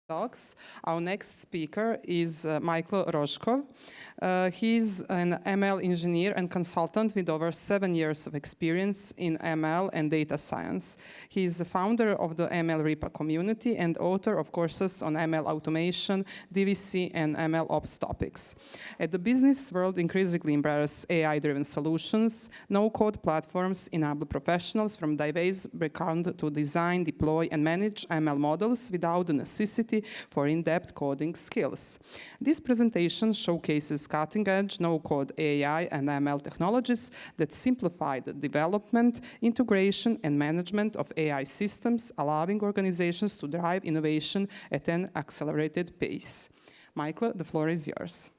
talks. Our next speaker is Mikhail Rozhkov. He's an ML engineer and consultant with over 7 years of experience in ML and data science. He's the founder of the ML RIPA community and author of courses on ML automation, DSC, and MLOps topics. As the business world increasingly embraces AI-driven solutions, no-code platforms enable professionals from diverse backgrounds to design, deploy, and manage ML models without the necessity for in-depth coding skills. This presentation showcases cutting-edge no-code AI and ML technologies that simplify the development, integration, and management of AI systems, allowing organizations to drive innovation at an accelerated pace. Michael, the floor is yours.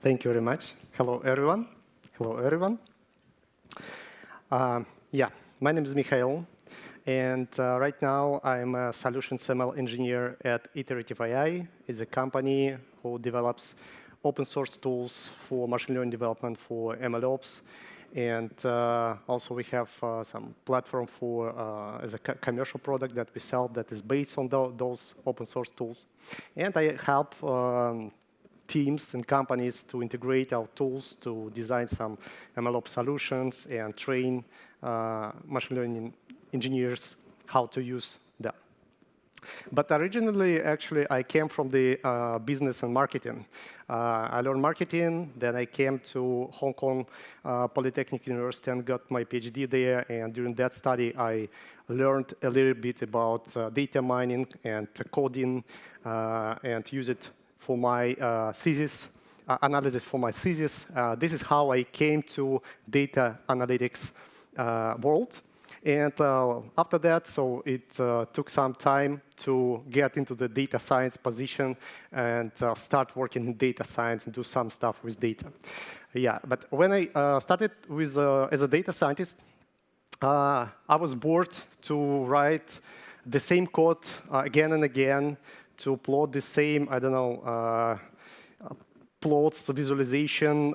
Thank you very much. Hello, everyone. Hello, everyone. My name is Mikhail. And right now, I'm a solutions ML engineer at Iterative AI. It's a company who develops open source tools for machine learning development for MLOps. And also, we have some platform for as a commercial product that we sell that is based on those open source tools. And I help teams and companies to integrate our tools to design some MLOps solutions and train machine learning engineers how to use them. But originally, actually, I came from the business and marketing. I learned marketing, then I came to Hong Kong Polytechnic University and got my PhD there. And during that study, I learned a little bit about data mining and coding and use it for my thesis, analysis for my thesis. This is how I came to data analytics world. And after that, so it took some time to get into the data science position and start working in data science and do some stuff with data. Yeah, but when I started with as a data scientist, I was bored to write the same code again and again to plot the same, plots, visualization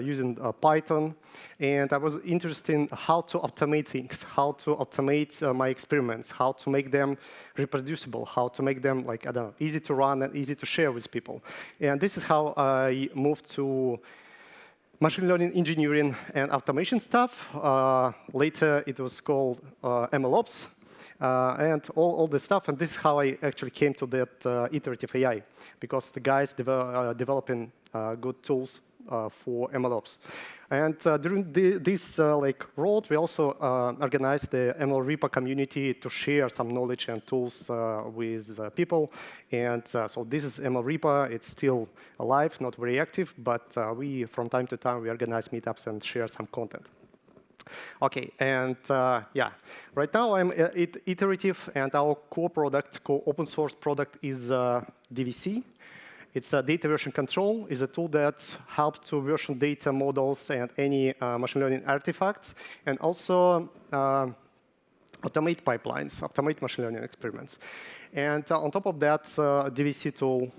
using Python. And I was interested in how to automate things, how to automate my experiments, how to make them reproducible, how to make them easy to run and easy to share with people. And this is how I moved to machine learning engineering and automation stuff. Later, it was called MLOps. And all the stuff, and this is how I actually came to that Iterative AI, because the guys developing good tools for MLOps. And during this road, we also organized the ML RIPA community to share some knowledge and tools with people. And so this is ML RIPA. It's still alive, not very active, but we, from time to time, we organize meetups and share some content. OK, and right now I'm Iterative, and our core product, core open source product is DSC. It's a data version control. It's a tool that helps to version data models and any machine learning artifacts, and also automate pipelines, automate machine learning experiments. And on top of that DSC tool,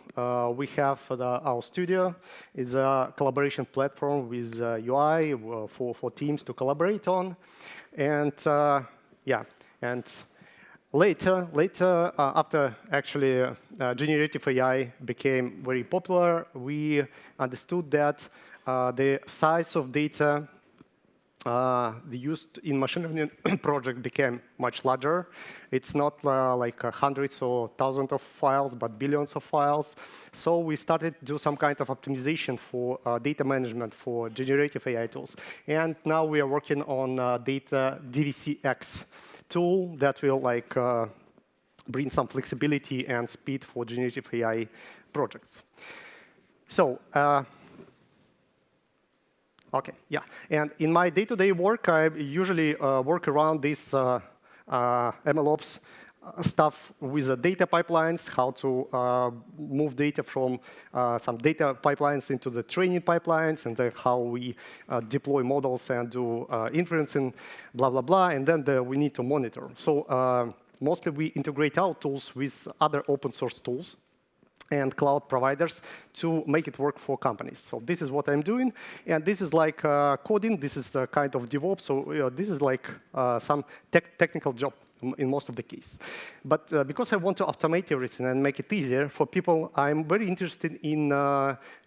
we have our studio. It's a collaboration platform with UI for teams to collaborate on. And and later after actually generative AI became very popular, we understood that the size of data used in machine learning project became much larger. It's not like hundreds or thousands of files, but billions of files. So we started to do some kind of optimization for data management for generative AI tools. And now we are working on data DSCX tool that will bring some flexibility and speed for generative AI projects. So. OK, yeah. And in my day-to-day work, I usually work around this MLOps stuff with the data pipelines, how to move data from some data pipelines into the training pipelines, and then how we deploy models and do inferencing, blah, blah, blah. And then we need to monitor. So mostly we integrate our tools with other open source tools. and cloud providers to make it work for companies. So this is what I'm doing, and this is like coding. This is a kind of DevOps. So this is like some technical job in most of the case. But because I want to automate everything and make it easier for people, I'm very interested in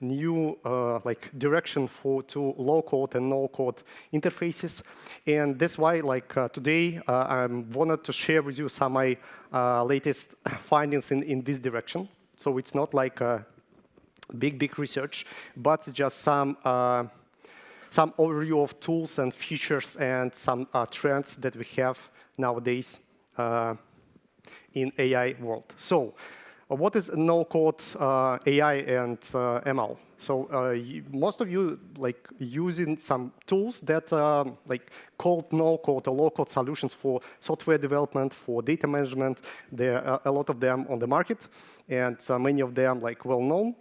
new like direction to low-code and no-code interfaces. And that's why like today I wanted to share with you some of my latest findings in this direction. So it's not like a big research, but just some overview of tools and features and some trends that we have nowadays in AI world. So what is no-code AI and ML? So most of you like using some tools that like called no-code or low-code solutions for software development, for data management. There are a lot of them on the market, and many of them like well-known.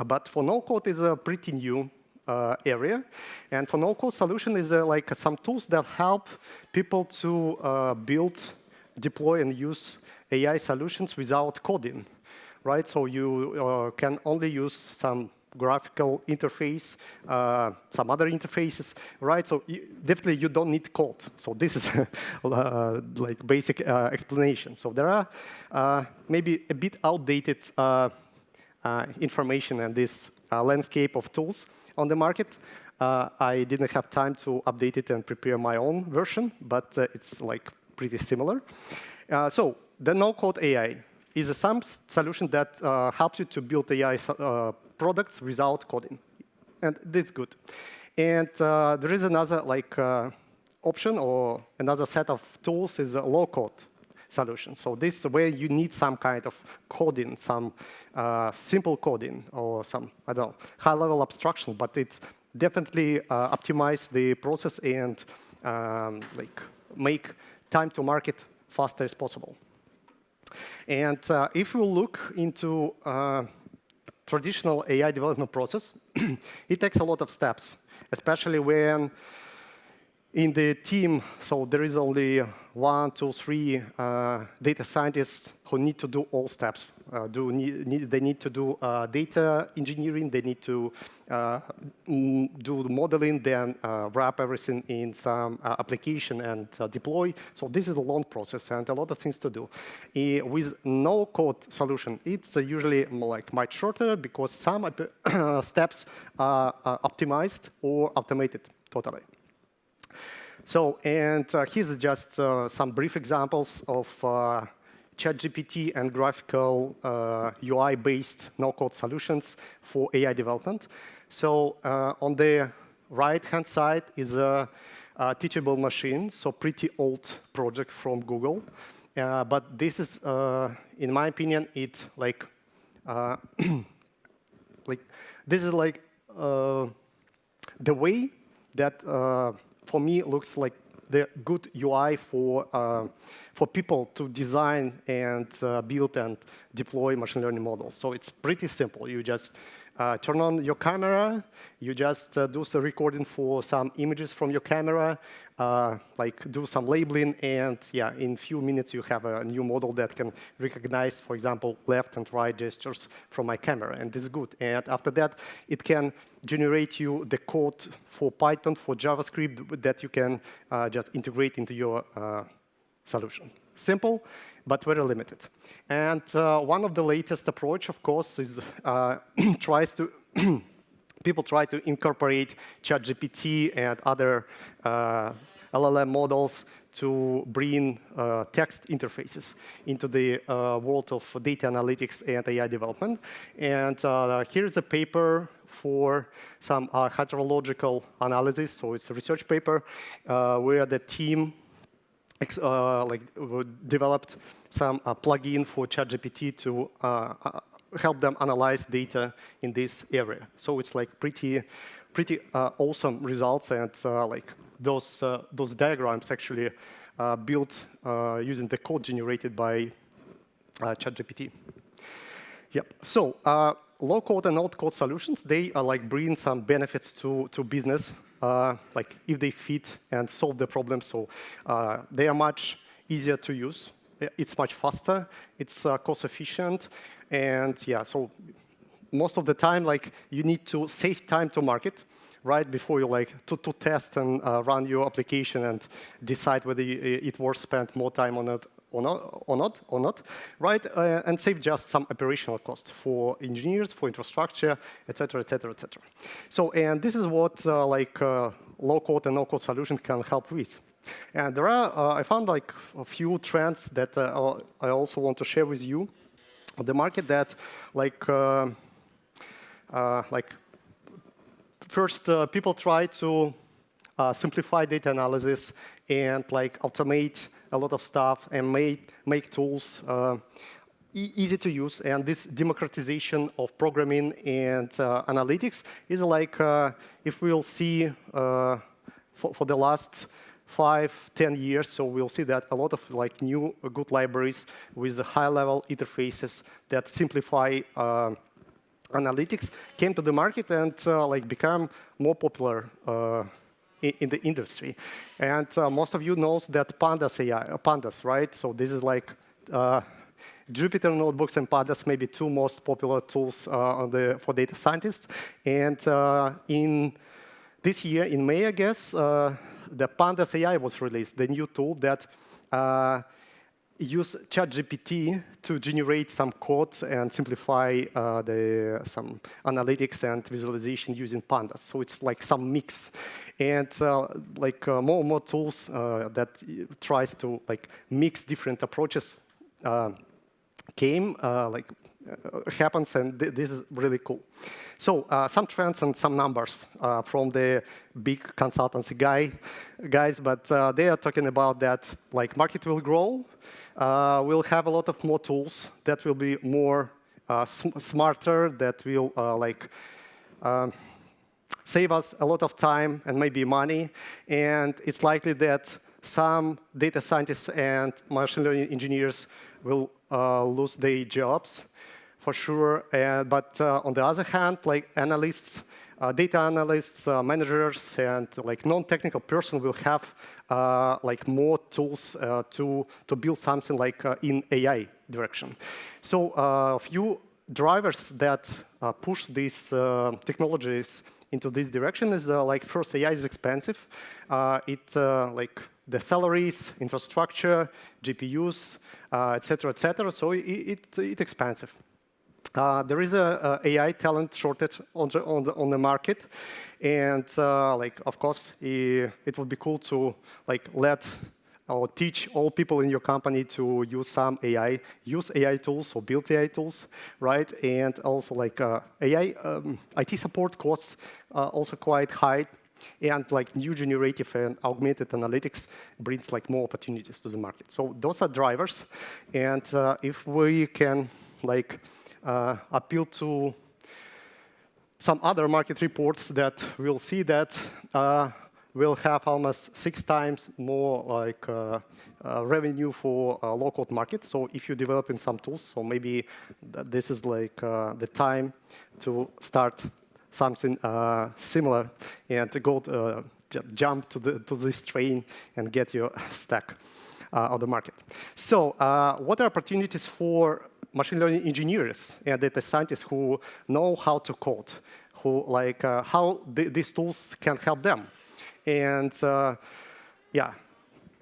But for no-code is a pretty new area, and for no-code solution is like some tools that help people to build, deploy, and use AI solutions without coding, right? So you can only use some graphical interface, some other interfaces, right? So definitely you don't need code. So this is like basic explanation. So there are maybe a bit outdated information in this landscape of tools on the market. I didn't have time to update it and prepare my own version, but it's like pretty similar. So the no-code AI is some solution that helps you to build AI products without coding, and that's good. And there is another like option or another set of tools is a low-code solution. So this is where you need some kind of coding, some simple coding, or some, I don't know, high-level abstraction, but it's definitely optimize the process and like make time to market faster as possible. And if you look into traditional AI development process, it takes a lot of steps, especially when in the team, so there is only 1, 2, 3 data scientists who need to do all steps. They need to do data engineering, they need to do the modeling, then wrap everything in some application and deploy. So this is a long process and a lot of things to do. With no-code solution, it's usually like much shorter because some steps are optimized or automated totally. So, and here's just some brief examples of ChatGPT and graphical UI-based no-code solutions for AI development. So on the right-hand side is a teachable machine, so pretty old project from Google. But this is, in my opinion, it like, this is like the way that for me, it looks like the good UI for people to design and build and deploy machine learning models. So it's pretty simple. You just turn on your camera. You just do some recording for some images from your camera, like do some labeling, and yeah, in a few minutes you have a new model that can recognize, for example, left and right gestures from my camera, and this is good. And after that, it can generate you the code for Python, for JavaScript that you can just integrate into your solution. Simple, but very limited. And one of the latest approach, of course, is people try to incorporate ChatGPT and other LLM models to bring text interfaces into the world of data analytics and AI development. And here's a paper for some heterological analysis. So it's a research paper where the team developed some plugin for ChatGPT to help them analyze data in this area. So it's like pretty awesome results, and like those diagrams actually built using the code generated by ChatGPT. Yep. So low-code and no-code solutions, they are like bring some benefits to business, like if they fit and solve the problem. So they are much easier to use. It's much faster. It's cost efficient, And yeah, so most of the time, like, you need to save time to market, right, before you like to test and run your application and decide whether it worth spend more time on it or not, right? And save just some operational cost for engineers, for infrastructure, et cetera, et cetera, et cetera. So, and this is what low-code and no-code solution can help with. And there are, I found like a few trends that I also want to share with you on the market that like first, people try to simplify data analysis and like automate a lot of stuff and make tools easy to use. And this democratization of programming and analytics is like, if we'll see for the last 5-10 years, so we'll see that a lot of like new good libraries with high-level interfaces that simplify analytics came to the market and like become more popular in the industry. And most of you knows that pandas, right? So this is like Jupyter Notebooks and pandas, maybe two most popular tools for data scientists. And in this year, in May, I guess, the Pandas AI was released, the new tool that use ChatGPT to generate some code and simplify some analytics and visualization using pandas. So it's like some mix. And more and more tools that tries to like mix different approaches happens, and this is really cool. So some trends and some numbers from the big consultancy guys, but they are talking about that like market will grow. We'll have a lot of more tools that will be more smarter, that will save us a lot of time and maybe money. And it's likely that some data scientists and machine learning engineers will lose their jobs, for sure. But on the other hand, like analysts, data analysts, managers, and like non-technical person will have like more tools to build something like in AI direction. So a few drivers that push these technologies into this direction is like first, AI is expensive. Like the salaries, infrastructure, GPUs, et cetera, so it's expensive. There is a AI talent shortage on the market, and like of course it would be cool to like let or teach all people in your company to use some AI tools or build AI tools, right? And also like AI IT support costs also quite high, and like new generative and augmented analytics brings like more opportunities to the market. So those are drivers, and if we can like appeal to some other market reports, that we'll see that we'll have almost 6 times more like revenue for low-code market. So if you're developing some tools, so maybe this is like the time to start something similar and to go jump to this train and get your stack on the market. So what are opportunities for machine learning engineers and data scientists who know how to code, who like how these tools can help them? And yeah,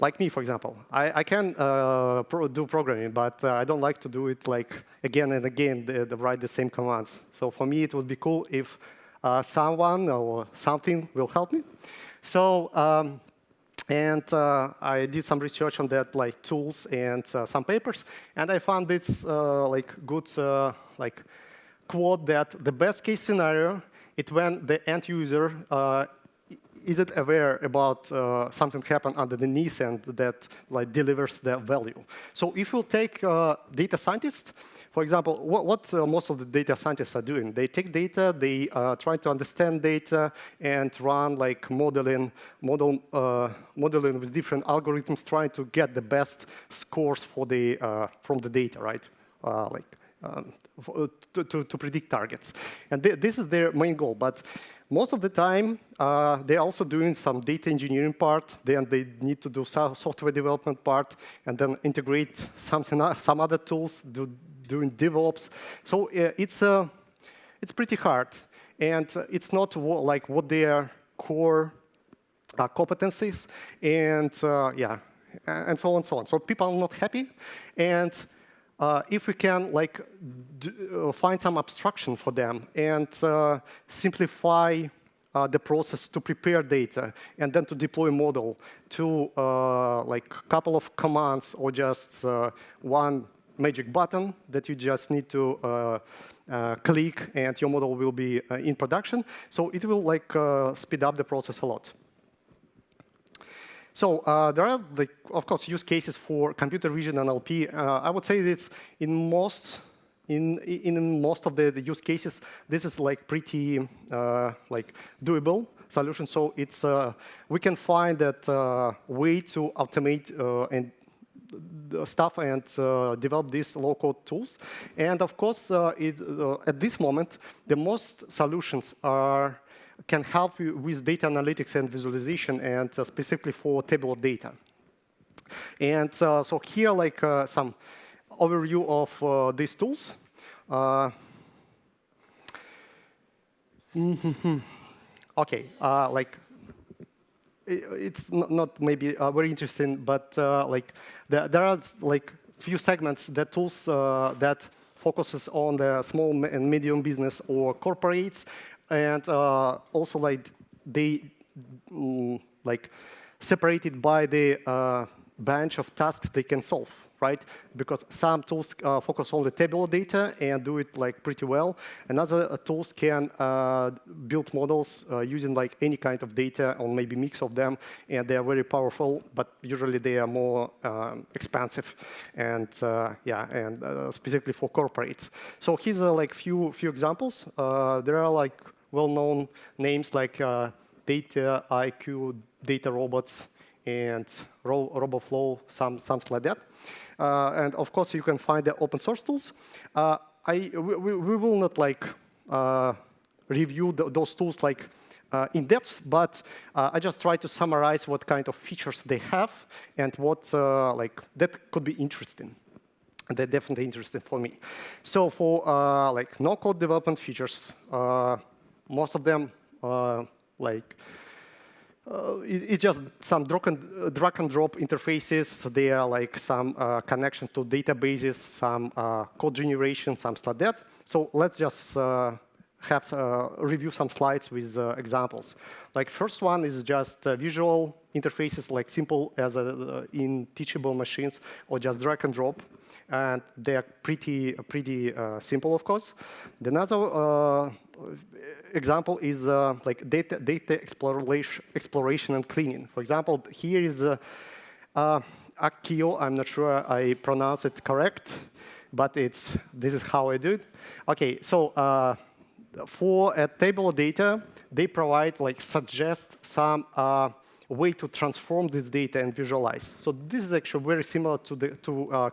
like me, for example, I can do programming, but I don't like to do it like again and again, write the same commands. So for me, it would be cool if someone or something will help me. So I did some research on that, like tools and some papers, and I found this like good like quote that the best case scenario is when the end user isn't aware about something happened underneath and that like delivers the value. So if you take data scientists, for example, what most of the data scientists are doing, they take data, they try to understand data and run like modeling with different algorithms, trying to get the best scores for the from the data, right? To predict targets, and this is their main goal. But most of the time, they're also doing some data engineering part. Then they need to do software development part, and then integrate some other tools, do doing DevOps. So it's pretty hard, and it's not like what their core competencies, and yeah, and so on and so on. So people are not happy, and if we can like find some abstraction for them and simplify the process to prepare data and then to deploy a model to like a couple of commands or just one magic button that you just need to click and your model will be in production. So it will like speed up the process a lot. So there are, like, of course, use cases for computer vision and NLP. I would say it's in most of the use cases, this is like pretty like doable solution. So it's we can find that way to automate and stuff and develop these low-code tools. And of course, at this moment, the most solutions can help you with data analytics and visualization, and specifically for tabular data. And so here, like some overview of these tools. Okay, like it's not maybe very interesting, but like there are like few segments that tools that focuses on the small and medium business or corporates, and also like they like separated by the bunch of tasks they can solve, right? Because some tools focus on the tabular data and do it like pretty well, and other tools can build models using like any kind of data or maybe mix of them, and they are very powerful, but usually they are more expensive, and yeah, and specifically for corporates. So here's like few examples. There are like well-known names like Data IQ, Data Robots, and RoboFlow, something like that. And of course, you can find the open source tools. We will not like review those tools like in depth, but I just try to summarize what kind of features they have and what like that could be interesting. And they're definitely interesting for me. So for like no-code development features, most of them like it's just some drag and drop interfaces. There are like some connection to databases, some code generation, some stuff like that. So let's just review some slides with examples. Like first one is just visual interfaces, like simple as in teachable machines, or just drag and drop. And they are pretty simple, of course. The another example is like data exploration and cleaning. For example, here is Akio. I'm not sure I pronounce it correct, but this is how I do it. Okay, so for a table of data, they provide like suggest some way to transform this data and visualize. So this is actually very similar to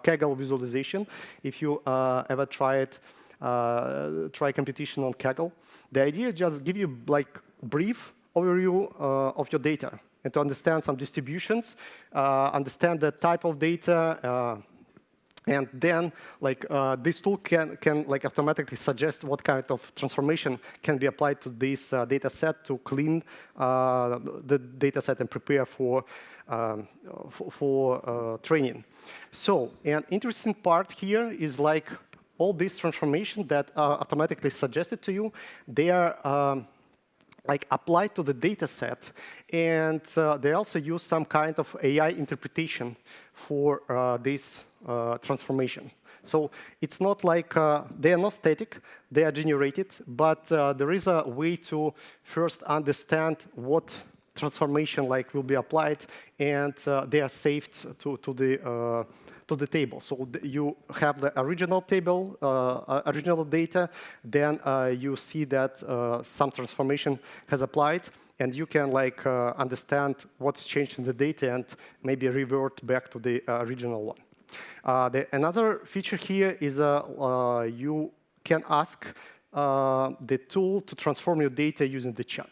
Kaggle visualization. If you ever try computation on Kaggle, the idea is just give you like brief overview of your data and to understand some distributions, understand the type of data, and then like this tool can like automatically suggest what kind of transformation can be applied to this data set to clean the data set and prepare for training. So an interesting part here is like all this transformation that are automatically suggested to you, they are like applied to the data set, and they also use some kind of AI interpretation for this transformation. So it's not like they are not static, they are generated, but there is a way to first understand what transformation like will be applied, and they are saved to the table. So you have the original table, original data, then you see that some transformation has applied, and you can like understand what's changed in the data and maybe revert back to the original one. Another feature here is you can ask the tool to transform your data using the chat.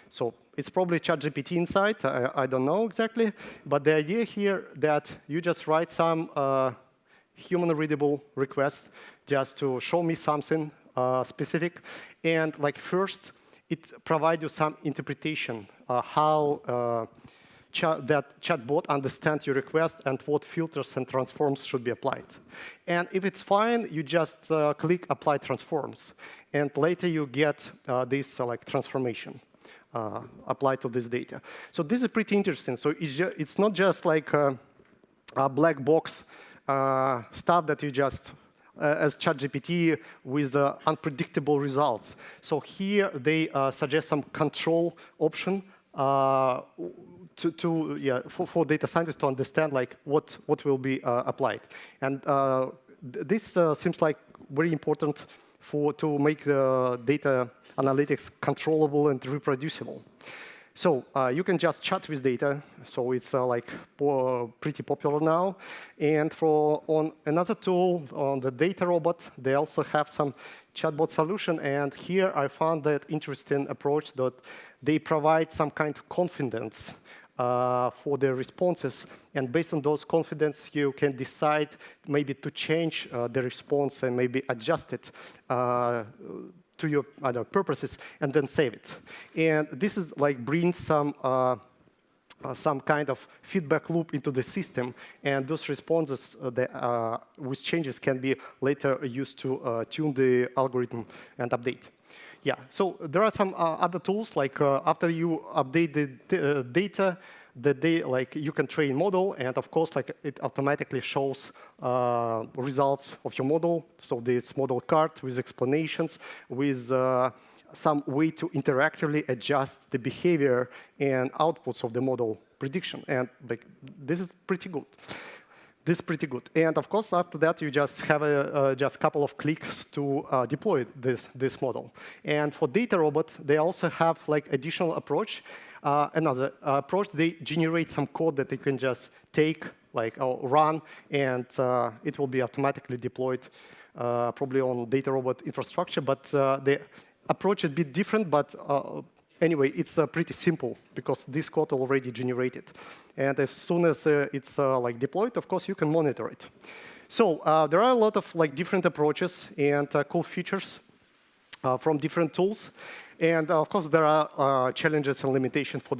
So it's probably ChatGPT inside, I don't know exactly, but the idea here that you just write some human-readable request just to show me something specific. And like first, it provides you some interpretation how that chatbot understands your request and what filters and transforms should be applied. And if it's fine, you just click Apply Transforms. And later you get this like transformation applied to this data. So this is pretty interesting. So it's not just like a black box stuff that you just, as ChatGPT, with unpredictable results. So here they suggest some control option for data scientists to understand like what will be applied. And this seems like very important to make the data analytics controllable and reproducible. So you can just chat with data. So it's like pretty popular now. And on another tool, on the data robot, they also have some chatbot solution. And here I found that interesting approach that they provide some kind of confidence for the responses. And based on those confidence, you can decide maybe to change the response and maybe adjust it to your other purposes, and then save it. And this is like brings some kind of feedback loop into the system, and those responses with changes can be later used to tune the algorithm and update. Yeah, so there are some other tools, like after you update the data, like you can train model, and of course, like it automatically shows results of your model. So this model card with explanations, with some way to interactively adjust the behavior and outputs of the model prediction. And like this is pretty good. This is pretty good. And of course, after that, you just have a couple of clicks to deploy this model. And for data robot, they also have like additional approach. Another approach, they generate some code that you can just take, like run, and it will be automatically deployed probably on data robot infrastructure. But the approach is a bit different, but anyway, it's pretty simple because this code already generated. And as soon as it's like deployed, of course, you can monitor it. So there are a lot of like different approaches and cool features from different tools. And of course, there are challenges and limitations for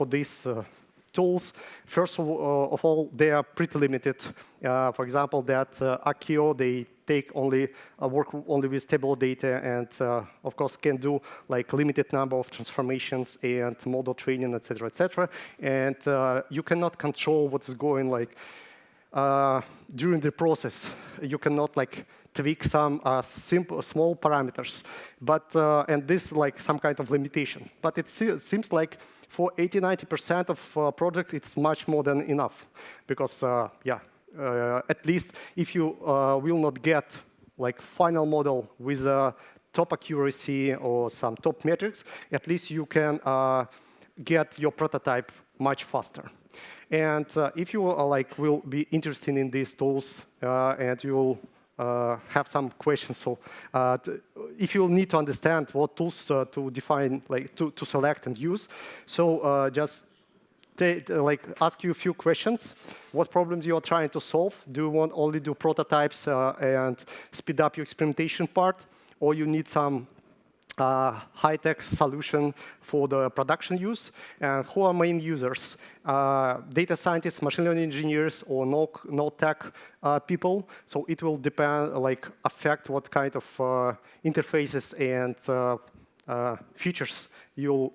these tools. First of all, they are pretty limited. For example, that Akio, they work only with stable data, and of course can do like limited number of transformations and model training, etc., etc. And you cannot control what is going like during the process. You cannot like tweak some simple, small parameters, but and this like some kind of limitation. But it seems like for 80–90% of projects, it's much more than enough, because at least if you will not get like final model with top accuracy or some top metrics, at least you can get your prototype much faster. And if you will be interested in these tools and you will have some questions, so if you need to understand what tools to define, like to select and use, so just ask you a few questions. What problems you are trying to solve? Do you want only do prototypes and speed up your experimentation part, or you need some high-tech solution for the production use? And who are main users? Data scientists, machine learning engineers, or no tech people. So it will depend, affect what kind of interfaces and features you'll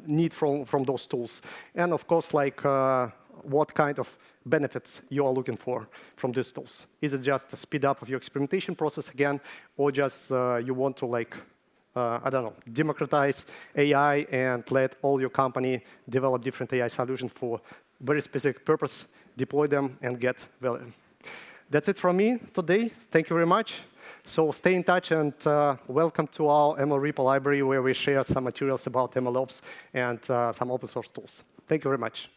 need from those tools. And of course, what kind of benefits you are looking for from these tools. Is it just a speed up of your experimentation process again, or just you want to I don't know, democratize AI and let all your company develop different AI solutions for very specific purpose, deploy them, and get value. That's it from me today. Thank you very much. So stay in touch, and welcome to our ML repo library, where we share some materials about MLOps and some open source tools. Thank you very much.